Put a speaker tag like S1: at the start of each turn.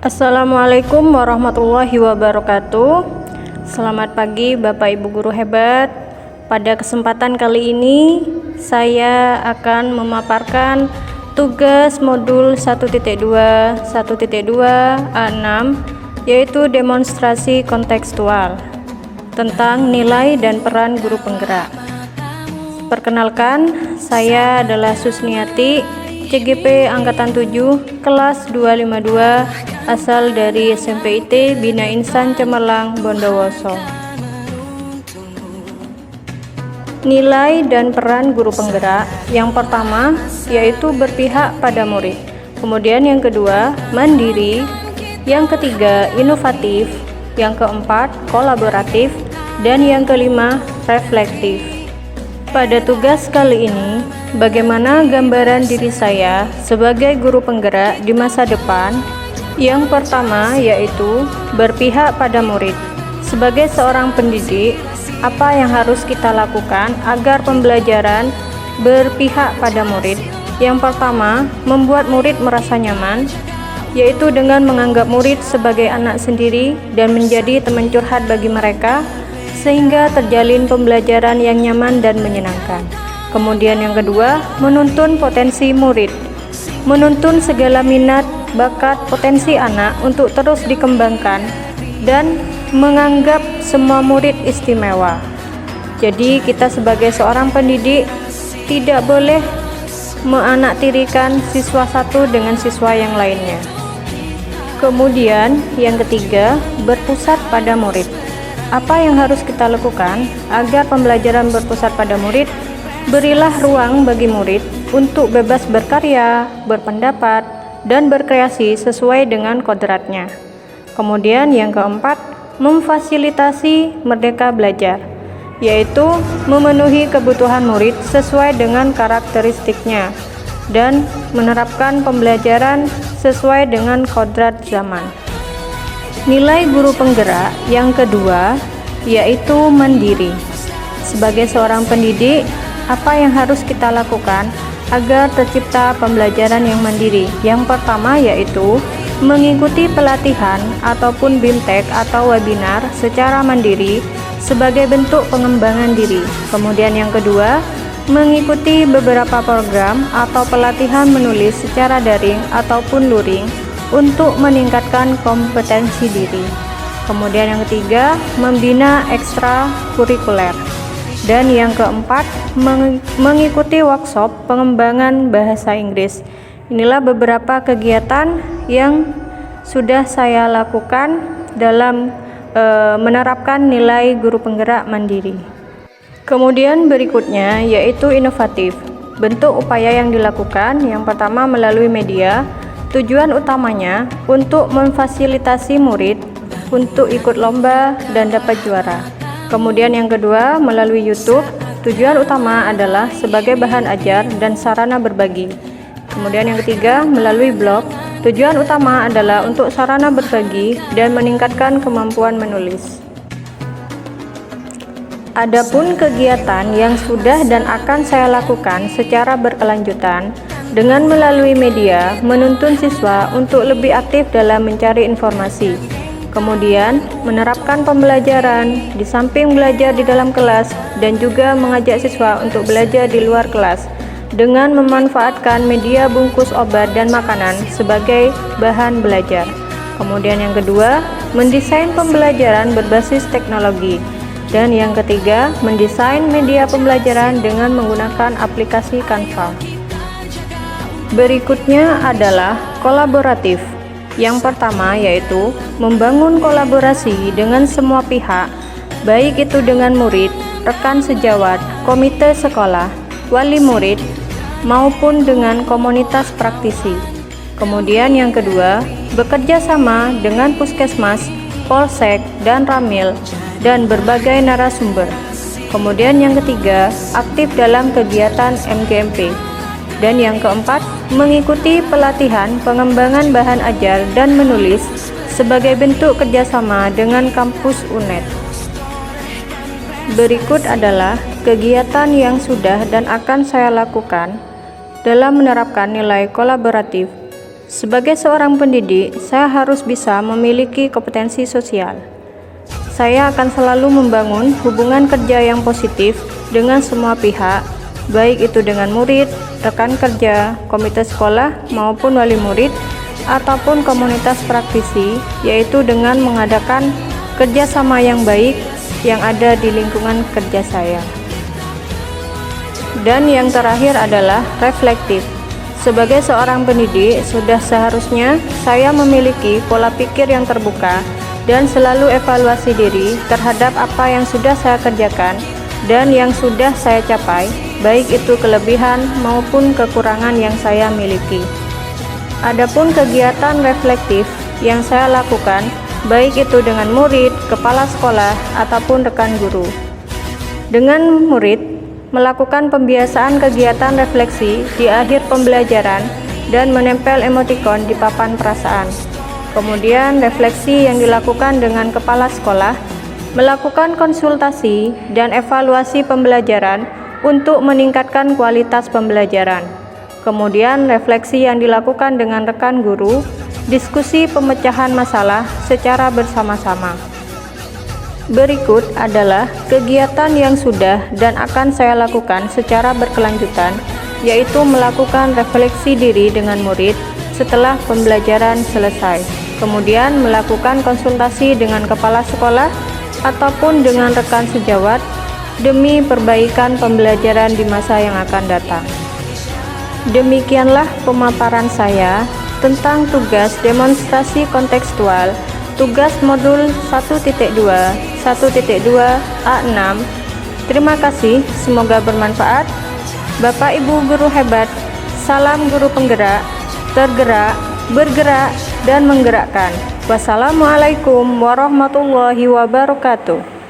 S1: Assalamualaikum warahmatullahi wabarakatuh. Selamat pagi Bapak Ibu guru hebat. Pada kesempatan kali ini saya akan memaparkan tugas modul 1.2 A6, yaitu demonstrasi kontekstual tentang nilai dan peran guru penggerak. Perkenalkan, saya adalah Susniati, CGP Angkatan 7, kelas 252, asal dari SMP IT Bina Insan Cemerlang, Bondowoso. Nilai dan peran guru penggerak. Yang pertama, yaitu berpihak pada murid. Kemudian yang kedua, mandiri. Yang ketiga, inovatif. Yang keempat, kolaboratif. Dan yang kelima, reflektif. Pada tugas kali ini, bagaimana gambaran diri saya sebagai guru penggerak di masa depan? Yang pertama yaitu berpihak pada murid. Sebagai seorang pendidik, apa yang harus kita lakukan agar pembelajaran berpihak pada murid? Yang pertama, membuat murid merasa nyaman, yaitu dengan menganggap murid sebagai anak sendiri dan menjadi teman curhat bagi mereka, sehingga terjalin pembelajaran yang nyaman dan menyenangkan. Kemudian yang kedua, menuntun potensi murid. Menuntun segala minat, bakat, potensi anak untuk terus dikembangkan dan menganggap semua murid istimewa. Jadi kita sebagai seorang pendidik tidak boleh meanaktirikan siswa satu dengan siswa yang lainnya. Kemudian yang ketiga, berpusat pada murid. Apa yang harus kita lakukan agar pembelajaran berpusat pada murid? Berilah ruang bagi murid untuk bebas berkarya, berpendapat, dan berkreasi sesuai dengan kodratnya. Kemudian yang keempat, memfasilitasi merdeka belajar, yaitu memenuhi kebutuhan murid sesuai dengan karakteristiknya dan menerapkan pembelajaran sesuai dengan kodrat zaman. Nilai guru penggerak yang kedua yaitu mandiri. Sebagai seorang pendidik, apa yang harus kita lakukan agar tercipta pembelajaran yang mandiri? Yang pertama yaitu mengikuti pelatihan ataupun BIMTEK atau webinar secara mandiri sebagai bentuk pengembangan diri. Kemudian yang kedua, mengikuti beberapa program atau pelatihan menulis secara daring ataupun luring untuk meningkatkan kompetensi diri. Kemudian yang ketiga, membina ekstrakurikuler. Dan yang keempat, mengikuti workshop pengembangan bahasa Inggris. Inilah beberapa kegiatan yang sudah saya lakukan dalam menerapkan nilai guru penggerak mandiri. Kemudian berikutnya yaitu inovatif. Bentuk upaya yang dilakukan yang pertama melalui media. Tujuan utamanya untuk memfasilitasi murid untuk ikut lomba dan dapat juara. Kemudian yang kedua melalui YouTube. Tujuan utama adalah sebagai bahan ajar dan sarana berbagi. Kemudian yang ketiga melalui blog. Tujuan utama adalah untuk sarana berbagi dan meningkatkan kemampuan menulis. Adapun kegiatan yang sudah dan akan saya lakukan secara berkelanjutan dengan melalui media, menuntun siswa untuk lebih aktif dalam mencari informasi. Kemudian, menerapkan pembelajaran di samping belajar di dalam kelas dan juga mengajak siswa untuk belajar di luar kelas dengan memanfaatkan media bungkus obat dan makanan sebagai bahan belajar. Kemudian yang kedua, mendesain pembelajaran berbasis teknologi. Dan yang ketiga, mendesain media pembelajaran dengan menggunakan aplikasi Canva. Berikutnya adalah kolaboratif. Yang pertama yaitu membangun kolaborasi dengan semua pihak, baik itu dengan murid, rekan sejawat, komite sekolah, wali murid, maupun dengan komunitas praktisi. Kemudian yang kedua, bekerja sama dengan puskesmas, polsek, dan ramil, dan berbagai narasumber. Kemudian yang ketiga, aktif dalam kegiatan MGMP. Dan yang keempat, mengikuti pelatihan pengembangan bahan ajar dan menulis sebagai bentuk kerjasama dengan kampus UNED. Berikut adalah kegiatan yang sudah dan akan saya lakukan dalam menerapkan nilai kolaboratif. Sebagai seorang pendidik, saya harus bisa memiliki kompetensi sosial. Saya akan selalu membangun hubungan kerja yang positif dengan semua pihak, baik itu dengan murid, rekan kerja, komite sekolah, maupun wali murid, ataupun komunitas praktisi, yaitu dengan mengadakan kerjasama yang baik yang ada di lingkungan kerja saya. Dan yang terakhir adalah reflektif. Sebagai seorang pendidik, sudah seharusnya saya memiliki pola pikir yang terbuka dan selalu evaluasi diri terhadap apa yang sudah saya kerjakan dan yang sudah saya capai, baik itu kelebihan maupun kekurangan yang saya miliki. Adapun kegiatan reflektif yang saya lakukan, baik itu dengan murid, kepala sekolah, ataupun rekan guru. Dengan murid, melakukan pembiasaan kegiatan refleksi di akhir pembelajaran dan menempel emotikon di papan perasaan. Kemudian refleksi yang dilakukan dengan kepala sekolah, melakukan konsultasi dan evaluasi pembelajaran untuk meningkatkan kualitas pembelajaran. Kemudian refleksi yang dilakukan dengan rekan guru, diskusi pemecahan masalah secara bersama-sama. Berikut adalah kegiatan yang sudah dan akan saya lakukan secara berkelanjutan, yaitu melakukan refleksi diri dengan murid setelah pembelajaran selesai, kemudian melakukan konsultasi dengan kepala sekolah ataupun dengan rekan sejawat demi perbaikan pembelajaran di masa yang akan datang. Demikianlah pemaparan saya tentang tugas demonstrasi kontekstual tugas modul 1.2 1.2 A6. Terima kasih, semoga bermanfaat. Bapak Ibu guru hebat, salam guru penggerak, tergerak, bergerak, dan menggerakkan. Wassalamualaikum warahmatullahi wabarakatuh.